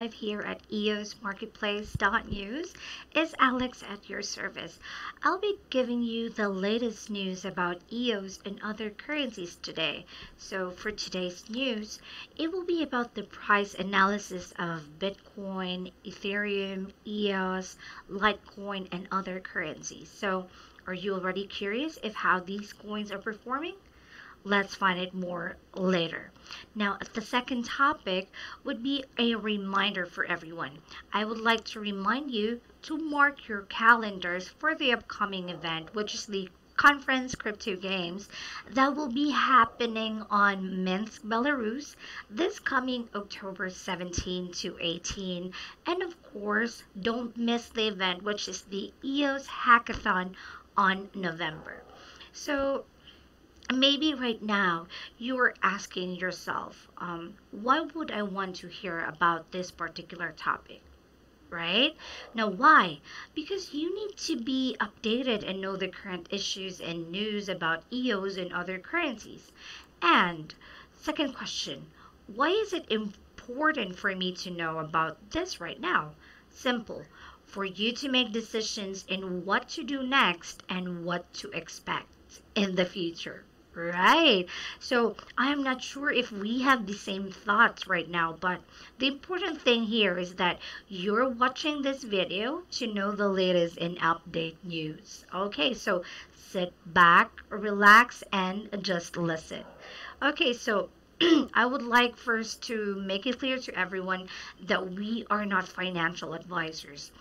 live here at EOS Marketplace.news. Is Alex at your service. I'll be giving you the latest news about EOS and other currencies today. So for today's news, it will be about the price analysis of Bitcoin, Ethereum, EOS, Litecoin, and other currencies. So are you already curious if how these coins are performing? Let's find it more later. Now, the second topic would be a reminder for everyone. I would like to remind you to mark your calendars for the upcoming event, which is the Conference Crypto Games that will be happening on Minsk, Belarus this coming October 17 to 18. And of course, don't miss the event, which is the EOS Hackathon on November. So, maybe right now you're asking yourself, why would I want to hear about this particular topic? Right? Now, why? Because you need to be updated and know the current issues and news about EOS and other currencies. And, second question, why is it important for me to know about this right now? Simple. For you to make decisions in what to do next and what to expect in the future. Right. So I am not sure if we have the same thoughts right now, but the important thing here is that you're watching this video to know the latest and update news. Okay, so sit back, relax, and just listen. Okay, so I would like first to make it clear to everyone that we are not financial advisors.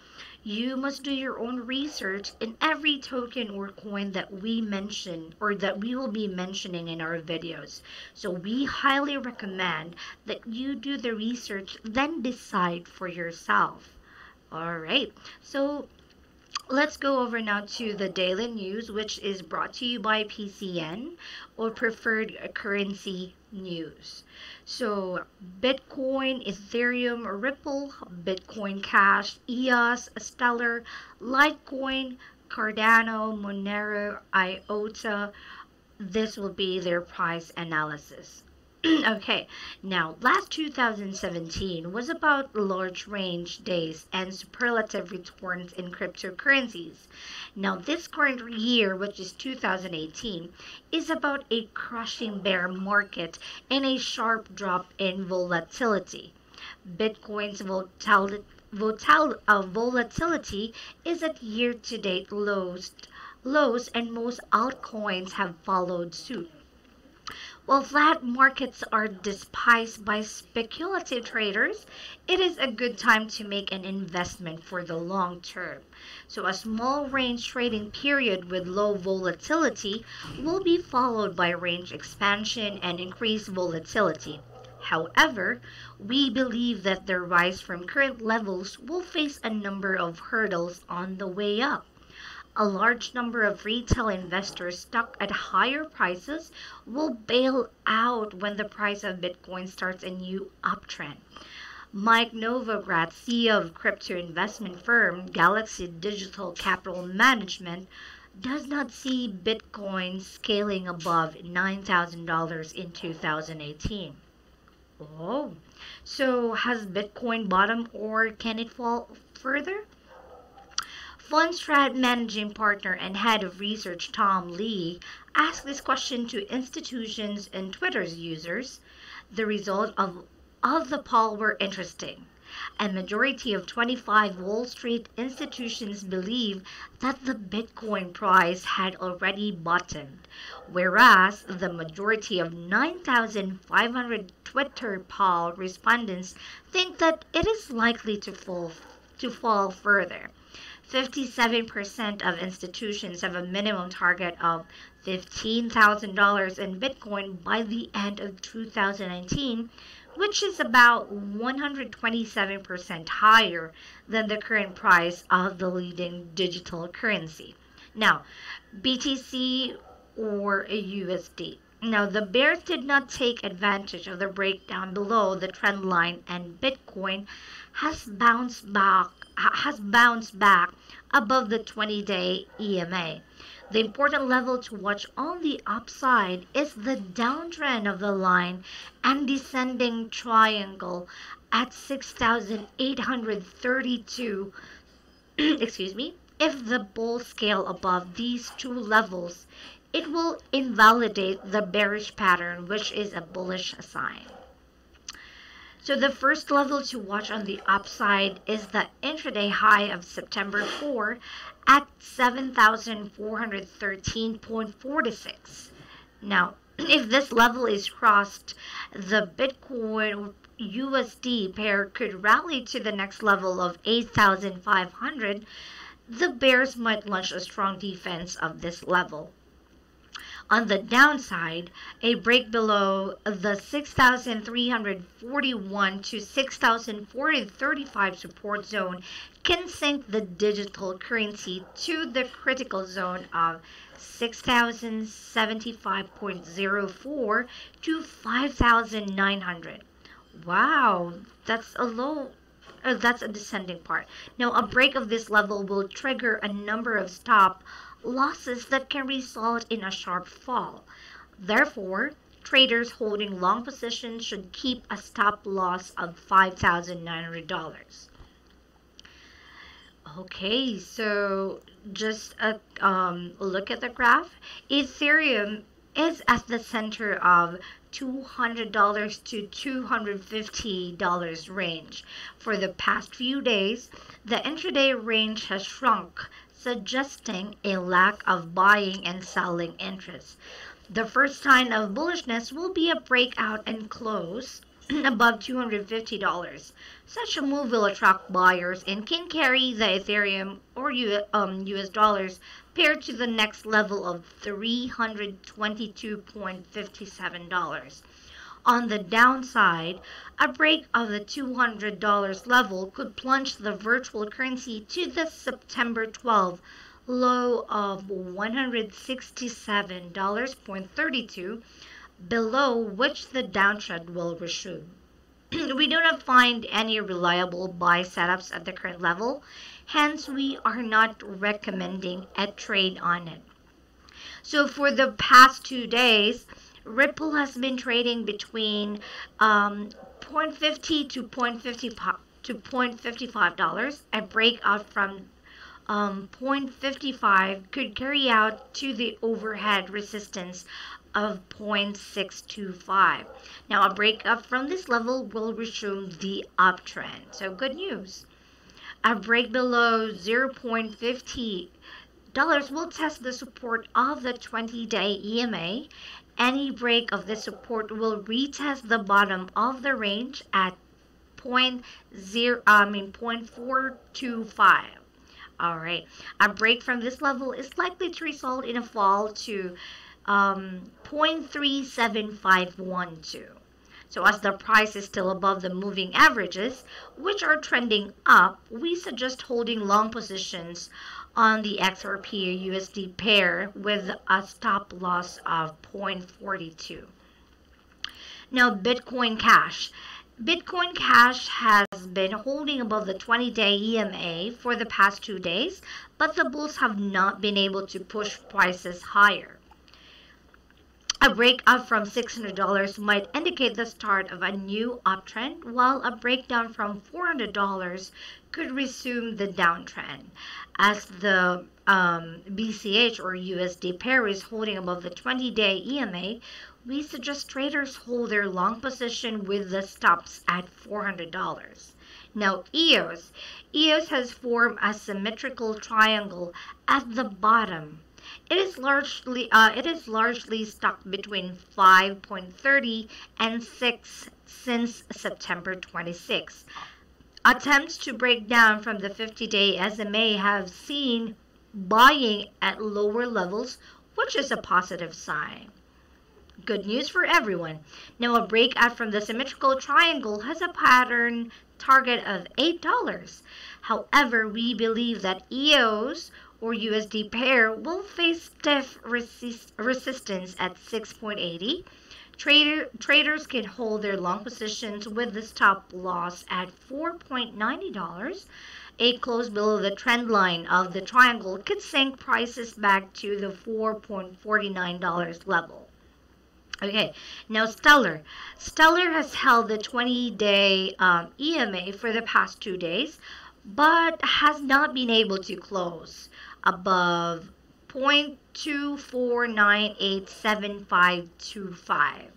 You must do your own research in every token or coin that we mention or that we will be mentioning in our videos. So we highly recommend that you do the research, then decide for yourself. All right. So let's go over now to the daily news, which is brought to you by PCN or Preferred Currency News. So, Bitcoin, Ethereum, Ripple, Bitcoin Cash, EOS, Stellar, Litecoin, Cardano, Monero, IOTA. This will be their price analysis. Okay, now last 2017 was about large range days and superlative returns in cryptocurrencies. Now this current year, which is 2018, is about a crushing bear market and a sharp drop in volatility. Bitcoin's volatility is at year-to-date lows, and most altcoins have followed suit. While flat markets are despised by speculative traders, it is a good time to make an investment for the long term. So a small range trading period with low volatility will be followed by range expansion and increased volatility. However, we believe that the rise from current levels will face a number of hurdles on the way up. A large number of retail investors stuck at higher prices will bail out when the price of Bitcoin starts a new uptrend. Mike Novogratz, CEO of crypto investment firm Galaxy Digital Capital Management, does not see Bitcoin scaling above $9,000 in 2018. Oh, so has Bitcoin bottomed or can it fall further? Fundstrat managing partner and head of research Tom Lee asked this question to institutions and Twitter's users. The result of the poll were interesting. A majority of 25 Wall Street institutions believe that the Bitcoin price had already bottomed, whereas the majority of 9,500 Twitter poll respondents think that it is likely to fall further. 57% of institutions have a minimum target of $15,000 in Bitcoin by the end of 2019, which is about 127% higher than the current price of the leading digital currency. Now, BTC or a USD. Now, the bears did not take advantage of the breakdown below the trend line, and Bitcoin has bounced back above the 20-day EMA. The important level to watch on the upside is the downtrend of the line and descending triangle at 6,832, excuse me, if the bull scale above these two levels, it will invalidate the bearish pattern, which is a bullish sign. So the first level to watch on the upside is the intraday high of September 4 at 7,413.46. Now, if this level is crossed, the Bitcoin USD pair could rally to the next level of 8,500. The bears might launch a strong defense of this level. On the downside, a break below the 6,341 to 6,435 support zone can sink the digital currency to the critical zone of 6,075.04 to 5,900. Wow, that's a low. That's a descending part. Now, a break of this level will trigger a number of stop losses that can result in a sharp fall. Therefore, traders holding long positions should keep a stop loss of $5,900. Okay, so just look at the graph. Ethereum is at the center of $200 to $250 range. For the past few days, the intraday range has shrunk, suggesting a lack of buying and selling interest. The first sign of bullishness will be a breakout and close above $250. Such a move will attract buyers and can carry the Ethereum or US dollars paired to the next level of $322.57. On the downside, a break of the $200 level could plunge the virtual currency to the September 12 low of $167.32, below which the downtrend will resume. We do not find any reliable buy setups at the current level, hence we are not recommending a trade on it. So for the past 2 days, Ripple has been trading between 0.50 to 0.55 dollars. A breakout from 0.55 could carry out to the overhead resistance of 0.625. Now, a breakup from this level will resume the uptrend. So good news. A break below 0.50 dollars will test the support of the 20-day EMA. Any break of this support will retest the bottom of the range at 0.425. All right, a break from this level is likely to result in a fall to 0.37512. So as the price is still above the moving averages, which are trending up, we suggest holding long positions on the XRP USD pair with a stop loss of 0.42. Now, Bitcoin Cash. Bitcoin Cash has been holding above the 20-day EMA for the past 2 days, but the bulls have not been able to push prices higher. A breakout from $600 might indicate the start of a new uptrend, while a breakdown from $400 could resume the downtrend. As the BCH or USD pair is holding above the 20-day EMA, we suggest traders hold their long position with the stops at $400. Now, EOS. EOS has formed a symmetrical triangle at the bottom. It is largely stuck between 5.30 and 6 since September 26. Attempts to break down from the 50-day SMA have seen buying at lower levels, which is a positive sign. Good news for everyone. Now, a breakout from the symmetrical triangle has a pattern target of $8. However, we believe that EOS or USD pair will face stiff resistance at 6.80. Traders can hold their long positions with the stop loss at $4.90. A close below the trend line of the triangle could sink prices back to the $4.49 level. Okay, now Stellar. Stellar has held the 20-day EMA for the past 2 days, but has not been able to close above 0.24987525.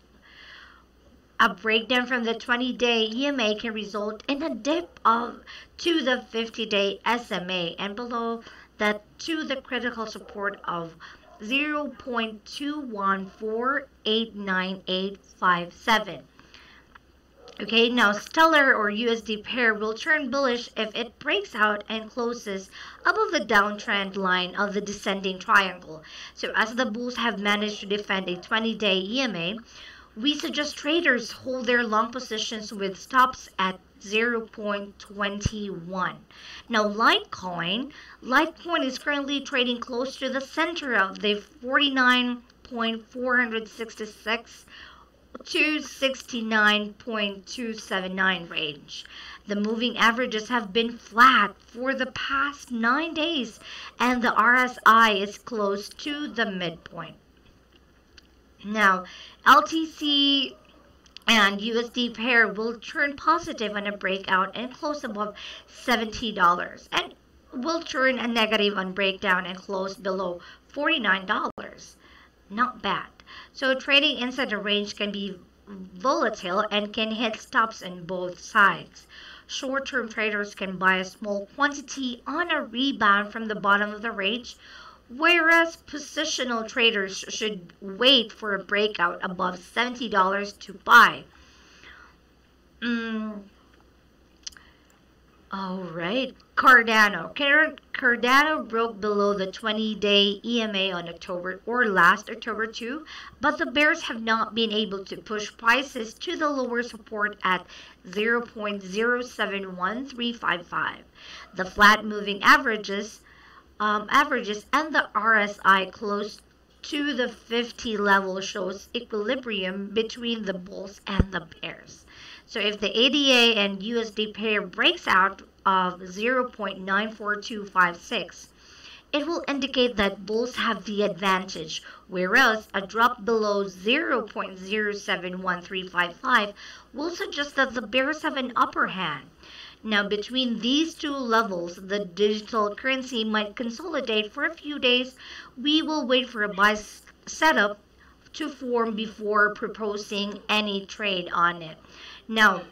A breakdown from the 20-day EMA can result in a dip of to the 50-day SMA and below that to the critical support of 0.2148987. Okay, now Stellar or USD pair will turn bullish if it breaks out and closes above the downtrend line of the descending triangle. So as the bulls have managed to defend a 20-day EMA, we suggest traders hold their long positions with stops at 0.21. Now Litecoin is currently trading close to the center of the 49.466 to 69.279 range. The moving averages have been flat for the past 9 days and the RSI is close to the midpoint. Now, LTC and USD pair will turn positive on a breakout and close above $70 and will turn a negative on breakdown and close below $49. Not bad. So trading inside the range can be volatile and can hit stops on both sides. Short-term traders can buy a small quantity on a rebound from the bottom of the range, whereas positional traders should wait for a breakout above $70 to buy. Alright, Cardano. Cardano broke below the 20-day EMA on last October 2, but the bears have not been able to push prices to the lower support at 0.071355. The flat moving averages and the RSI close to the 50 level shows equilibrium between the bulls and the bears. So if the ADA and USD pair breaks out of 0.94256, it will indicate that bulls have the advantage, whereas a drop below 0.071355 will suggest that the bears have an upper hand. Now, between these two levels, the digital currency might consolidate for a few days. We will wait for a buy setup to form before proposing any trade on it. Now,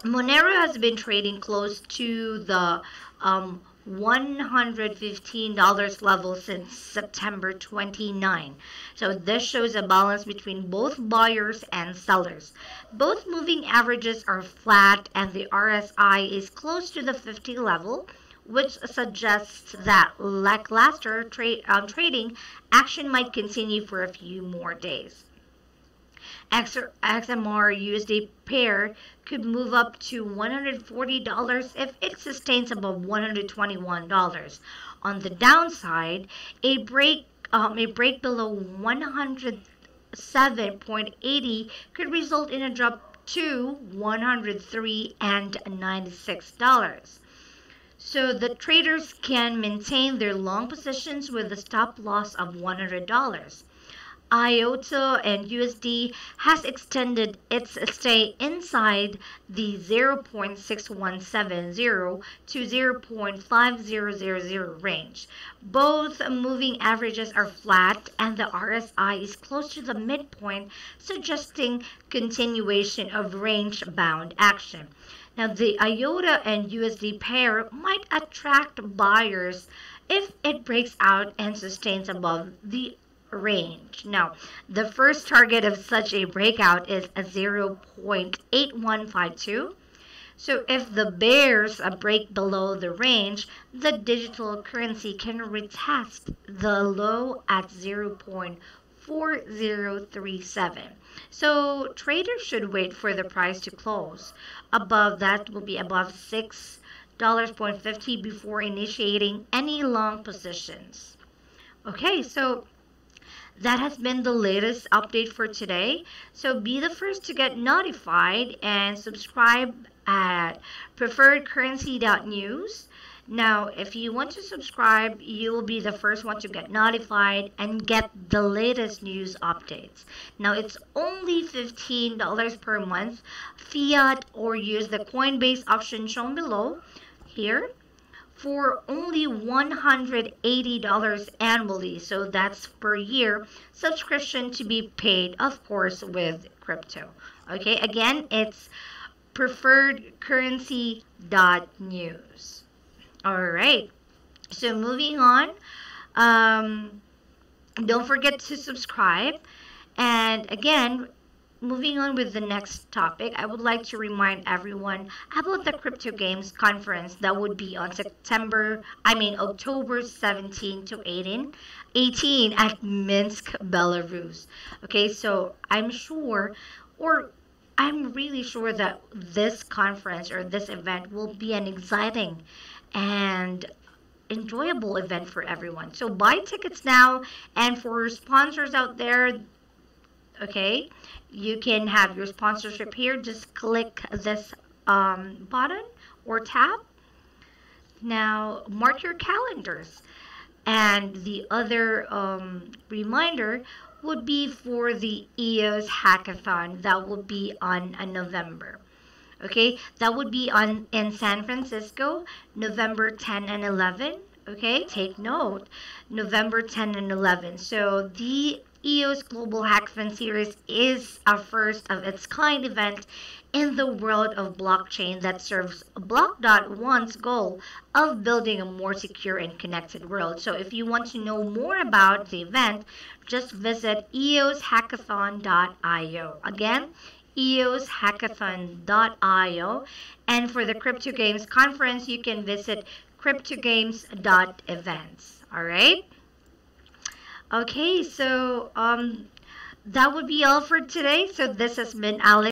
Monero has been trading close to the $115 level since September 29. So this shows a balance between both buyers and sellers. Both moving averages are flat and the RSI is close to the 50 level, which suggests that lackluster trading action might continue for a few more days. XMR USD pair could move up to $140 if it sustains above $121. On the downside, a break below 107.80 could result in a drop to $103.96. So the traders can maintain their long positions with a stop loss of $100. IOTA and USD has extended its stay inside the 0.6170 to 0.5000 range. Both moving averages are flat and the RSI is close to the midpoint, suggesting continuation of range-bound action. Now, the IOTA and USD pair might attract buyers if it breaks out and sustains above the range. Now, the first target of such a breakout is a 0.8152. So if the bears break below the range, the digital currency can retest the low at 0.4037. So traders should wait for the price to close. Above that will be above $6.50 before initiating any long positions. Okay, so that has been the latest update for today. So be the first to get notified and subscribe at preferredcurrency.news Now, if you want to subscribe, you will be the first one to get notified and get the latest news updates. Now, it's only $15 per month, fiat, or use the Coinbase option shown below here for only $180 annually. So that's per year subscription to be paid, of course, with crypto. Okay, again, it's preferredcurrency.news. All right. So moving on, don't forget to subscribe. And again, moving on with the next topic, I would like to remind everyone about the Crypto Games conference that would be on October 17 to 18 at Minsk, Belarus. Okay, so I'm really sure that this conference or this event will be an exciting and enjoyable event for everyone. So buy tickets now, and for sponsors out there, okay, you can have your sponsorship here. Just click this button or tab. Now mark your calendars. And the other reminder would be for the EOS hackathon that will be on November. Okay, that would be in San Francisco, November 10 and 11. Okay, take note, November 10 and 11. So the EOS Global Hackathon Series is a first of its kind event in the world of blockchain that serves Block.one's goal of building a more secure and connected world. So if you want to know more about the event, just visit eoshackathon.io. Again, eoshackathon.io. And for the Crypto Games conference, you can visit cryptogames.events. All right. Okay, so that would be all for today. So this has been Alex.